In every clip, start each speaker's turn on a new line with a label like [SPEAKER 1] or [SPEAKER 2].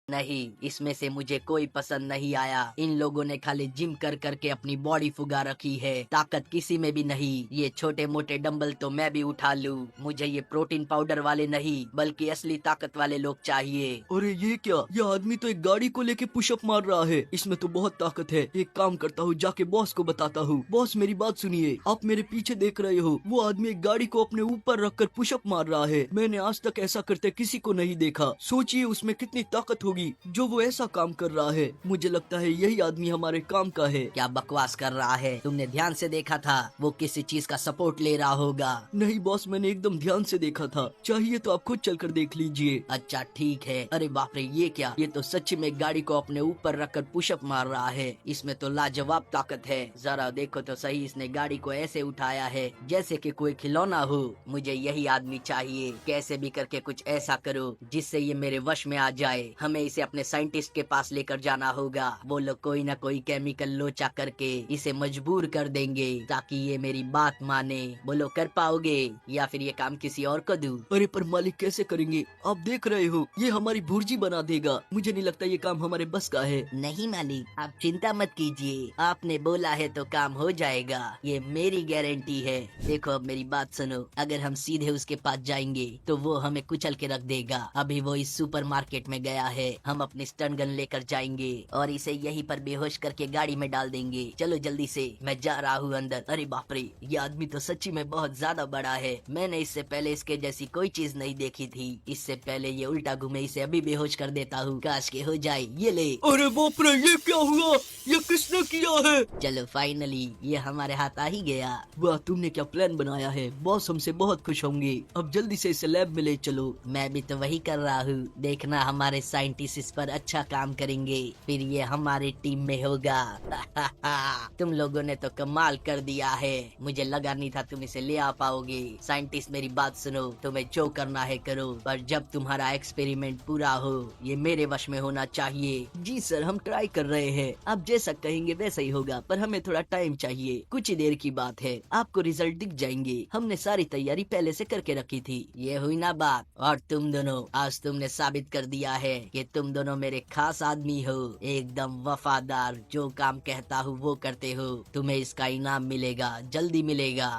[SPEAKER 1] नहीं, इसमें से मुझे कोई पसंद नहीं आया। इन लोगों ने खाली जिम कर करके अपनी बॉडी फुगा रखी है, ताकत किसी में भी नहीं। ये छोटे मोटे डंबल तो मैं भी उठा लूं। मुझे ये प्रोटीन पाउडर वाले नहीं, बल्कि असली ताकत वाले लोग चाहिए।
[SPEAKER 2] अरे ये क्या, ये आदमी तो एक गाड़ी को लेके पुशअप मार रहा है। इसमें तो बहुत ताकत है। एक काम करता हूँ, जाके बॉस को बताता हूँ। बॉस मेरी बात सुनिए, आप मेरे पीछे देख रहे हो, वो आदमी एक गाड़ी को अपने ऊपर रखकर पुशअप मार रहा है। मैंने आज तक ऐसा करते किसी को नहीं देखा। सोचिए उसमें कितनी ताकत होगी जो वो ऐसा काम कर रहा है। मुझे लगता है यही आदमी हमारे काम का है।
[SPEAKER 1] क्या बकवास कर रहा है? तुमने ध्यान से देखा था? वो किसी चीज का सपोर्ट ले रहा होगा।
[SPEAKER 2] नहीं बॉस, मैंने एकदम ध्यान से देखा था। चाहिए तो आप खुद चलकर देख लीजिए।
[SPEAKER 1] अच्छा ठीक है। अरे बाप रे, ये क्या? ये तो सच में गाड़ी को अपने ऊपर रखकर पुशअप मार रहा है। इसमें तो लाजवाब ताकत है। जरा देखो तो सही, इसने गाड़ी को ऐसे उठाया है जैसे कि कोई खिलौना हो। मुझे यही आदमी चाहिए। कैसे भी करके कुछ ऐसा करो जिससे ये मेरे वश में आ जाए। हमें इसे अपने साइंटिस्ट के पास लेकर जाना होगा। वो लोग कोई ना कोई केमिकल लोचा करके इसे मजबूर कर देंगे ताकि ये मेरी बात माने। बोलो, कर पाओगे या फिर ये काम किसी और को दूं?
[SPEAKER 2] अरे पर मालिक कैसे करेंगे? आप देख रहे हो, ये हमारी भुर्जी बना देगा। मुझे नहीं लगता ये काम हमारे बस का है।
[SPEAKER 1] नहीं मालिक, आप चिंता मत कीजिए। आपने बोला है तो काम हो जाएगा, ये मेरी गारंटी है। देखो अब मेरी बात सुनो, अगर हम सीधे उसके पास जाएंगे तो वो हमें कुचल के रख देगा। अभी वो इस सुपरमार्केट में गया है। हम अपनी स्टन गन लेकर जाएंगे और इसे यहीं पर बेहोश करके गाड़ी में डाल देंगे। चलो जल्दी से, मैं जा रहा हूँ अंदर। अरे बाप रे, ये आदमी तो सच्ची में बहुत ज्यादा बड़ा है। मैंने इससे पहले इसके जैसी कोई चीज नहीं देखी थी। इससे पहले ये उल्टा घूमे, इसे अभी बेहोश कर देता हूँ। काश के हो जाए। ये ले।
[SPEAKER 2] अरे बाप रे, ये क्या हुआ? ये किसने किया है?
[SPEAKER 1] चलो फाइनली ये हमारे हाथ आ ही गया।
[SPEAKER 2] वाह, तुमने क्या प्लान बनाया है। बॉस हमसे बहुत खुश होंगे। अब जल्दी से इसे लैब में ले चलो।
[SPEAKER 1] मैं भी तो वही कर रहा हूँ। देखना, हमारे साइंटिस्ट इस पर अच्छा काम करेंगे, फिर ये हमारी टीम में होगा। तुम लोगों ने तो कमाल कर दिया है। मुझे लगा नहीं था तुम इसे ले आ पाओगे। साइंटिस्ट मेरी बात सुनो, तुम्हें जो करना है करो, पर जब तुम्हारा एक्सपेरिमेंट पूरा हो ये मेरे वश में होना चाहिए।
[SPEAKER 2] जी सर, हम ट्राई कर रहे हैं। आप जैसा कहेंगे वैसा ही होगा, पर हमें थोड़ा टाइम चाहिए। कुछ ही देर की बात है, आपको रिजल्ट दिख जाएंगे। हमने सारी तैयारी पहले से करके रखी थी।
[SPEAKER 1] ये हुई ना बात। और तुम दोनों, आज तुमने साबित कर दिया है कि तुम दोनों मेरे खास आदमी हो। एकदम वफादार, जो काम कहता हूँ वो करते हो। तुम्हें इसका इनाम मिलेगा, जल्दी मिलेगा।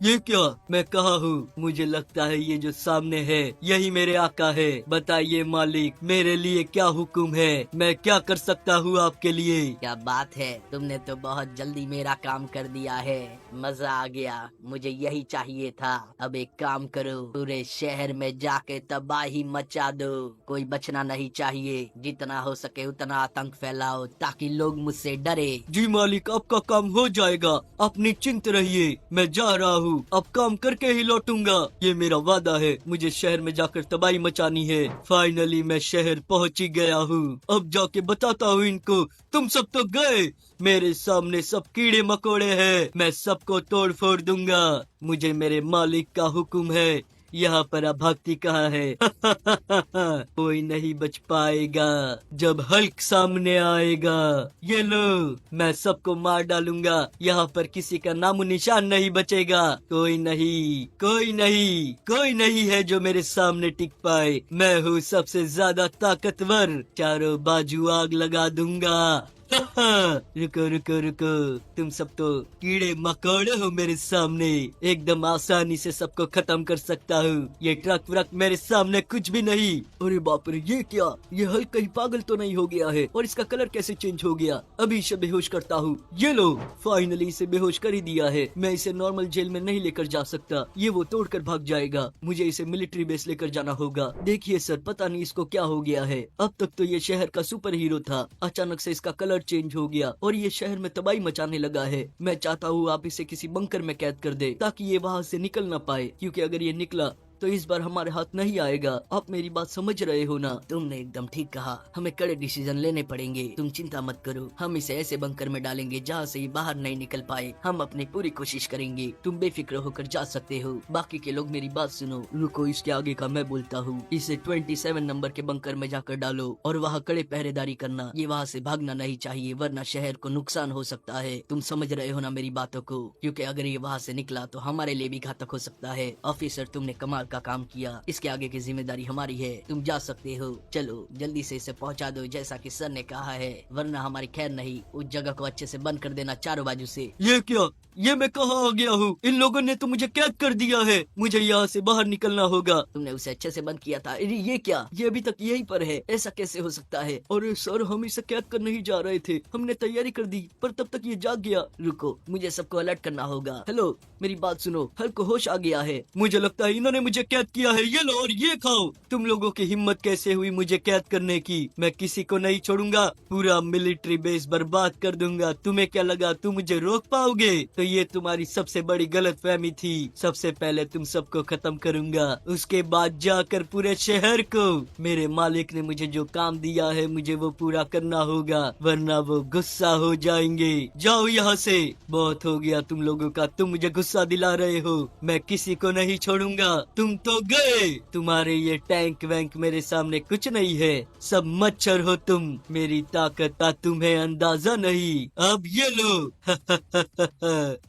[SPEAKER 2] ये क्या? मैं कहा हूँ, मुझे लगता है ये जो सामने है यही मेरे आका है। बताइए मालिक, मेरे लिए क्या हुक्म है? मैं क्या कर सकता हूँ आपके लिए?
[SPEAKER 1] क्या बात है, तुमने तो बहुत जल्दी मेरा काम कर दिया है। मजा आ गया, मुझे यही चाहिए था। अब एक काम करो, पूरे शहर में जाके तबाही मचा दो। कोई बचना नहीं चाहिए। जितना हो सके उतना आतंक फैलाओ ताकि लोग मुझसे डरे।
[SPEAKER 2] जी मालिक, आपका काम हो जाएगा। आप निश्चिंत रहिए, मैं जा रहा हूँ। अब काम करके ही लौटूंगा, ये मेरा वादा है। मुझे शहर में जाकर तबाही मचानी है। फाइनली मैं शहर पहुँच ही गया हूँ। अब जाके बताता हूँ इनको। तुम सब तो गए, मेरे सामने सब कीड़े मकोड़े हैं। मैं सबको तोड़ फोड़ दूंगा। मुझे मेरे मालिक का हुक्म है। यहाँ पर अब भक्ति कहाँ है? कोई नहीं बच पाएगा जब हल्क सामने आएगा। ये लो, मैं सबको मार डालूंगा। यहाँ पर किसी का नामो निशान नहीं बचेगा। कोई नहीं, कोई नहीं, कोई नहीं है जो मेरे सामने टिक पाए। मैं हूँ सबसे ज्यादा ताकतवर। चारों बाजू आग लगा दूंगा। रुको रुको रुको, तुम सब तो कीड़े मकोड़े हो मेरे सामने। एकदम आसानी से सबको खत्म कर सकता हूँ। ये ट्रक व्रक मेरे सामने कुछ भी नहीं। अरे बाप रे, ये क्या? ये हल्क कहीं पागल तो नहीं हो गया है? और इसका कलर कैसे चेंज हो गया? अभी इसे बेहोश करता हूँ। ये लो, फाइनली इसे बेहोश कर ही दिया है। मैं इसे नॉर्मल जेल में नहीं लेकर जा सकता, ये वो तोड़ कर भाग जाएगा। मुझे इसे मिलिट्री बेस लेकर जाना होगा। देखिए सर, पता नहीं इसको क्या हो गया है। अब तक तो ये शहर का सुपर हीरो था, अचानक से इसका कलर चेंज हो गया और ये शहर में तबाही मचाने लगा है। मैं चाहता हूँ आप इसे किसी बंकर में कैद कर दे ताकि ये वहाँ से निकल ना पाए, क्योंकि अगर ये निकला तो इस बार हमारे हाथ नहीं आएगा। आप मेरी बात समझ रहे हो ना?
[SPEAKER 1] तुमने एकदम ठीक कहा, हमें कड़े डिसीजन लेने पड़ेंगे। तुम चिंता मत करो, हम इसे ऐसे बंकर में डालेंगे जहाँ से ये बाहर नहीं निकल पाए। हम अपनी पूरी कोशिश करेंगे। तुम बेफिक्र होकर जा सकते हो। बाकी के लोग मेरी बात सुनो।
[SPEAKER 2] रुको, इसके आगे का मैं बोलता हूँ। इसे 27 नंबर के बंकर में जाकर डालो और वहाँ कड़े पहरेदारी करना। ये वहाँ से भागना नहीं चाहिए, वरना शहर को नुकसान हो सकता है। तुम समझ रहे हो ना मेरी बातों को? क्योंकि अगर ये वहाँ से निकला तो हमारे लिए भी घातक हो सकता है। ऑफिसर, तुमने कमाल
[SPEAKER 1] का काम किया, इसके आगे की जिम्मेदारी हमारी है। तुम जा सकते हो। चलो जल्दी से इसे पहुंचा दो जैसा कि सर ने कहा है, वरना हमारी खैर नहीं। उस जगह को अच्छे से बंद कर देना चारों बाजू से।
[SPEAKER 2] ये क्या? ये मैं कहाँ आ गया हूँ? इन लोगों ने तो मुझे कैद कर दिया है। मुझे यहाँ से बाहर निकलना होगा।
[SPEAKER 1] तुमने उसे अच्छे से बंद किया था। अरे ये क्या? ये अभी तक यहीं पर है, ऐसा कैसे हो सकता है?
[SPEAKER 2] अरे सर, हम इसे कैद कर नहीं जा रहे थे, हमने तैयारी कर दी, पर तब तक ये जाग गया।
[SPEAKER 1] रुको, मुझे सबको अलर्ट करना होगा।
[SPEAKER 2] हेलो, मेरी बात सुनो, हल्क को होश आ गया है। मुझे लगता है इन्होंने मुझे कैद किया है। ये लो और ये खाओ। तुम लोगों की हिम्मत कैसे हुई मुझे कैद करने की? मैं किसी को नहीं छोड़ूंगा, पूरा मिलिट्री बेस बर्बाद कर दूंगा। तुम्हें क्या लगा तुम मुझे रोक पाओगे? तो ये तुम्हारी सबसे बड़ी गलतफहमी थी। सबसे पहले तुम सबको खत्म करूंगा, उसके बाद जाकर पूरे शहर को। मेरे मालिक ने मुझे जो काम दिया है मुझे वो पूरा करना होगा, वरना वो गुस्सा हो जाएंगे। जाओ यहाँ से, बहुत हो गया तुम लोगों का। तुम मुझे गुस्सा दिला रहे हो। मैं किसी को नहीं छोड़ूंगा। तुम तो गए। तुम्हारे ये टैंक वैंक मेरे सामने कुछ नहीं है। सब मच्छर हो तुम। मेरी ताकत का तुम्हें अंदाजा नहीं। अब ये लो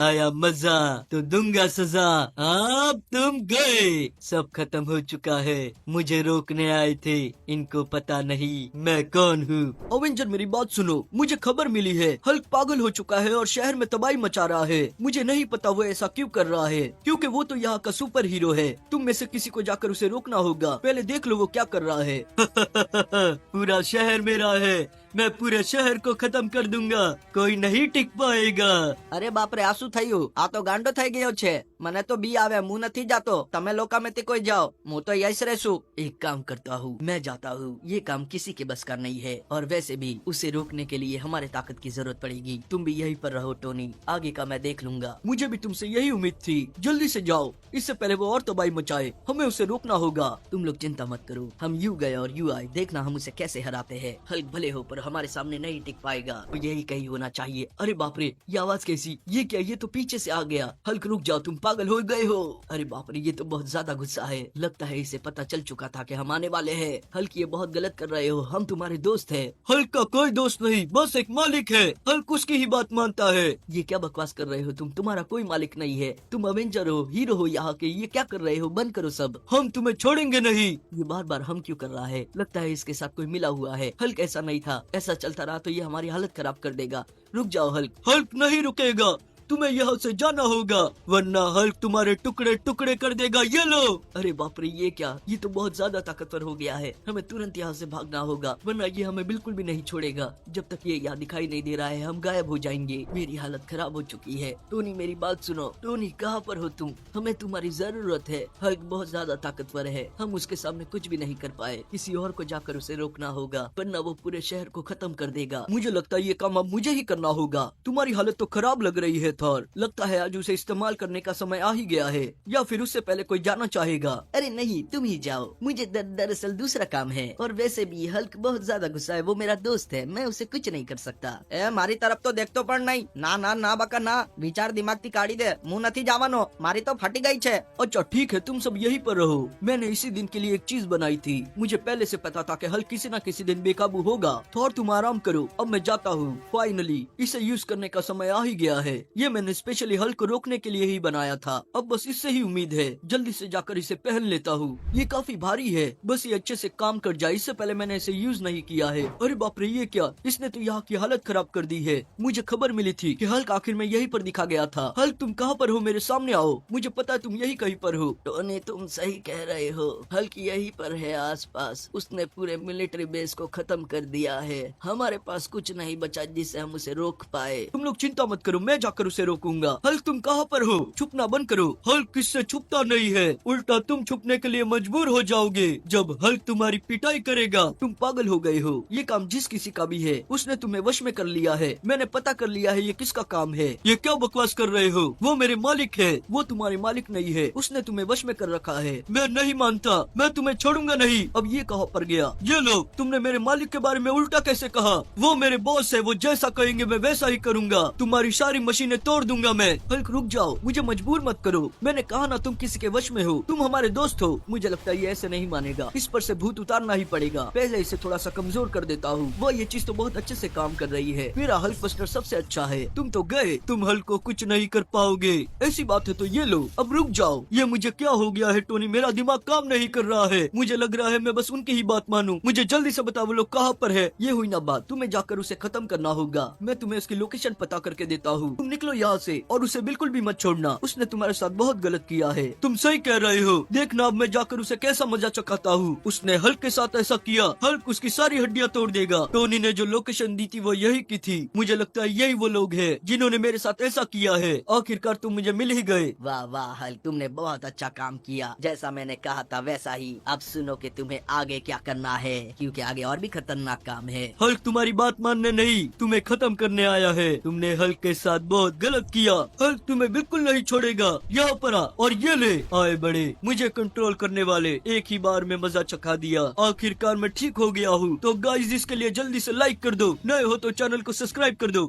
[SPEAKER 2] आया मजा तो दूंगा सजा। अब तुम गए, सब खत्म हो चुका है। मुझे रोकने आए थे, इनको पता नहीं मैं कौन हूँ।
[SPEAKER 3] अवेंजर मेरी बात सुनो, मुझे खबर मिली है हल्क पागल हो चुका है और शहर में तबाही मचा रहा है। मुझे नहीं पता वो ऐसा क्यों कर रहा है, क्योंकि वो तो यहाँ का सुपर हीरो है। तुम में से किसी को जाकर उसे रोकना होगा। पहले देख लो वो क्या कर रहा है।
[SPEAKER 2] पूरा शहर मेरा है, मैं पूरे शहर को खत्म कर दूंगा। कोई नहीं टिक पाएगा।
[SPEAKER 1] अरे बाप रे, आसू થયું? આ તો ગાંડો થઈ ગયો છે। મને तो बी आवे, मुंह નથી जातो। તમે लोका में कोई जाओ, मुंह तो यही से रहसू। एक काम करता हूँ, मैं जाता हूँ। ये काम किसी के बस का नहीं है, और वैसे भी उसे रोकने के लिए हमारे ताकत की जरूरत पड़ेगी। तुम भी यहीं पर रहो टोनी, आगे का मैं देख लूंगा।
[SPEAKER 3] मुझे भी तुमसे यही उम्मीद थी। जल्दी से जाओ, इससे पहले वो और तबाही मचाए। हमें उसे रोकना होगा।
[SPEAKER 1] तुम लोग चिंता मत करो, हम यू गए और यू आए। देखना हम उसे कैसे हराते हैं। हल्क भले हो पर हमारे सामने नहीं टिक पाएगा। तो यही कहीं होना चाहिए।
[SPEAKER 3] अरे बाप रे, ये आवाज कैसी? ये क्या? ये तो पीछे से आ गया। हल्क रुक जाओ, तुम पागल हो गए हो।
[SPEAKER 1] अरे बाप रे, ये तो बहुत ज्यादा गुस्सा है। लगता है इसे पता चल चुका था कि हम आने वाले हैं। हल्क, ये बहुत गलत कर रहे हो, हम तुम्हारे दोस्त हैं।
[SPEAKER 2] हल्क का कोई दोस्त नहीं, बस एक मालिक है। हल्क उसकी ही बात मानता है।
[SPEAKER 1] ये क्या बकवास कर रहे हो तुम? तुम्हारा कोई मालिक नहीं है। तुम अवेंजर हो, हीरो हो यहाँ के। ये क्या कर रहे हो? बंद करो सब।
[SPEAKER 2] हम तुम्हें छोड़ेंगे नहीं।
[SPEAKER 1] ये बार बार हम क्यों कर रहा है? लगता है इसके साथ कोई मिला हुआ है। हल्क ऐसा नहीं था। ऐसा चलता रहा तो ये हमारी हालत खराब कर देगा। रुक जाओ हल्क।
[SPEAKER 2] हल्क नहीं रुकेगा, तुम्हें यहाँ से जाना होगा, वरना हल्क तुम्हारे टुकड़े टुकड़े कर देगा। ये लो।
[SPEAKER 1] अरे बाप रे, ये क्या? ये तो बहुत ज्यादा ताकतवर हो गया है। हमें तुरंत यहाँ से भागना होगा, वरना ये हमें बिल्कुल भी नहीं छोड़ेगा। जब तक ये यहाँ दिखाई नहीं दे रहा है हम गायब हो जाएंगे। मेरी हालत खराब हो चुकी है। टोनी मेरी बात सुनो। टोनी कहाँ पर हो तुम? हमें तुम्हारी जरूरत है। हल्क बहुत ज्यादा ताकतवर है, हम उसके सामने कुछ भी नहीं कर पाए। किसी और को जाकर उसे रोकना होगा, वरना वो पूरे शहर को खत्म कर देगा।
[SPEAKER 3] मुझे लगता है ये काम अब मुझे ही करना होगा। तुम्हारी हालत तो खराब लग रही है थॉर। लगता है आज उसे इस्तेमाल करने का समय आ ही गया है, या फिर उससे पहले कोई जाना चाहेगा।
[SPEAKER 1] अरे नहीं, तुम ही जाओ। मुझे दरअसल दूसरा काम है, और वैसे भी हल्क बहुत ज्यादा गुस्सा है। वो मेरा दोस्त है, मैं उसे कुछ नहीं कर सकता।
[SPEAKER 4] ए मारी तरफ तो देखतो पण नहीं। ना ना ना बका ना, विचार दिमाग थी काढ़ी दे। मुंह नहीं जावानो, मारी तो फटी गई छे।
[SPEAKER 3] अच्छा ठीक है, तुम सब यहीं पर रहो। मैंने इसी दिन के लिए एक चीज बनाई थी। मुझे पहले से पता था कि हल्क किसी न किसी दिन बेकाबू होगा। थॉर तुम आराम करो, अब मैं जाता हूँ। फाइनली इसे यूज करने का समय आ ही गया है। ये मैंने स्पेशली हल्क को रोकने के लिए ही बनाया था। अब बस इससे ही उम्मीद है। जल्दी से जाकर इसे पहन लेता हूँ। ये काफी भारी है, बस ये अच्छे से काम कर जाए। इससे पहले मैंने इसे यूज नहीं किया है। अरे बाप रे, ये क्या? इसने तो यहाँ की हालत खराब कर दी है। मुझे खबर मिली थी कि हल्क आखिर में यहीं पर दिखा गया था। हल्क तुम कहाँ पर हो? मेरे सामने आओ। मुझे पता है तुम यही कहीं पर हो।
[SPEAKER 1] टोनी तुम सही कह रहे हो, हल्क यहीं पर है आसपास। उसने पूरे मिलिट्री बेस को खत्म कर दिया है। हमारे पास कुछ नहीं बचा जिससे हम उसे रोक पाए।
[SPEAKER 3] तुम लोग चिंता मत करो, मैं जाकर उसे रोकूंगा। हल्क तुम कहाँ पर हो? छुपना बंद करो।
[SPEAKER 2] हल्क किससे छुपता नहीं है, उल्टा तुम छुपने के लिए मजबूर हो जाओगे जब हल्क तुम्हारी पिटाई करेगा।
[SPEAKER 3] तुम पागल हो गए हो। ये काम जिस किसी का भी है, उसने तुम्हें वश में कर लिया है। मैंने पता कर लिया है ये किसका काम है।
[SPEAKER 2] ये क्या बकवास कर रहे हो? वो मेरे मालिक है।
[SPEAKER 3] वो तुम्हारे मालिक नहीं है, उसने तुम्हें वश में कर रखा है।
[SPEAKER 2] मैं नहीं मानता, मैं तुम्हें छोड़ूंगा नहीं।
[SPEAKER 3] अब ये कहाँ पर गया?
[SPEAKER 2] ये लो, तुमने मेरे मालिक के बारे में उल्टा कैसे कहा? वो मेरे बॉस है, वो जैसा कहेंगे मैं वैसा ही करूंगा। तुम्हारी सारी मशीनें तोड़ दूंगा मैं।
[SPEAKER 3] हल्क रुक जाओ, मुझे मजबूर मत करो। मैंने कहा ना तुम किसी के वश में हो, तुम हमारे दोस्त हो। मुझे लगता है ये ऐसे नहीं मानेगा, इस पर से भूत उतारना ही पड़ेगा। पहले इसे थोड़ा सा कमजोर कर देता हूँ। वो ये चीज तो बहुत अच्छे से काम कर रही है। मेरा हल्क बस्टर सबसे अच्छा है। तुम तो गए,
[SPEAKER 2] तुम हल्क को कुछ नहीं कर पाओगे।
[SPEAKER 3] ऐसी बात है तो ये लो, अब रुक जाओ।
[SPEAKER 2] ये मुझे क्या हो गया है टोनी, मेरा दिमाग काम नहीं कर रहा है। मुझे लग रहा है मैं बस उनकी ही बात मानूं। मुझे जल्दी से बताओ वो लोग कहाँ पर है।
[SPEAKER 3] ये हुई ना बात, तुम्हें जाकर उसे खत्म करना होगा। मैं तुम्हें उसकी लोकेशन पता करके देता हूँ। तुम निकलो यहाँ से और उसे बिल्कुल भी मत छोड़ना। उसने तुम्हारे साथ बहुत गलत किया है।
[SPEAKER 2] तुम सही कह रहे हो। देखना अब मैं जाकर उसे कैसा मजा चखाता हूँ। उसने हल्क के साथ ऐसा किया, हल्क उसकी सारी हड्डियाँ तोड़ देगा। टोनी ने जो लोकेशन दी थी वो यही की थी। मुझे लगता है यही वो लोग हैं जिन्होंने मेरे साथ ऐसा किया है। आखिरकार तुम मुझे मिल ही गए।
[SPEAKER 1] वाह वाह हल्क, तुमने बहुत अच्छा काम किया। जैसा मैंने कहा था वैसा ही। अब सुनो कि तुम्हें आगे क्या करना है, क्योंकि आगे और भी खतरनाक काम है।
[SPEAKER 2] हल्क तुम्हारी बात मानने नहीं, तुम्हें खत्म करने आया है। तुमने हल्क के साथ बहुत गलत किया। हल्क तुम्हें बिल्कुल नहीं छोड़ेगा। यहाँ पर आ और ये ले। आए बड़े, मुझे कंट्रोल करने वाले, एक ही बार में मजा चखा दिया। आखिरकार मैं ठीक हो गया हूँ। तो गाइस इसके लिए जल्दी से लाइक कर दो, नए हो तो चैनल को सब्सक्राइब कर दो।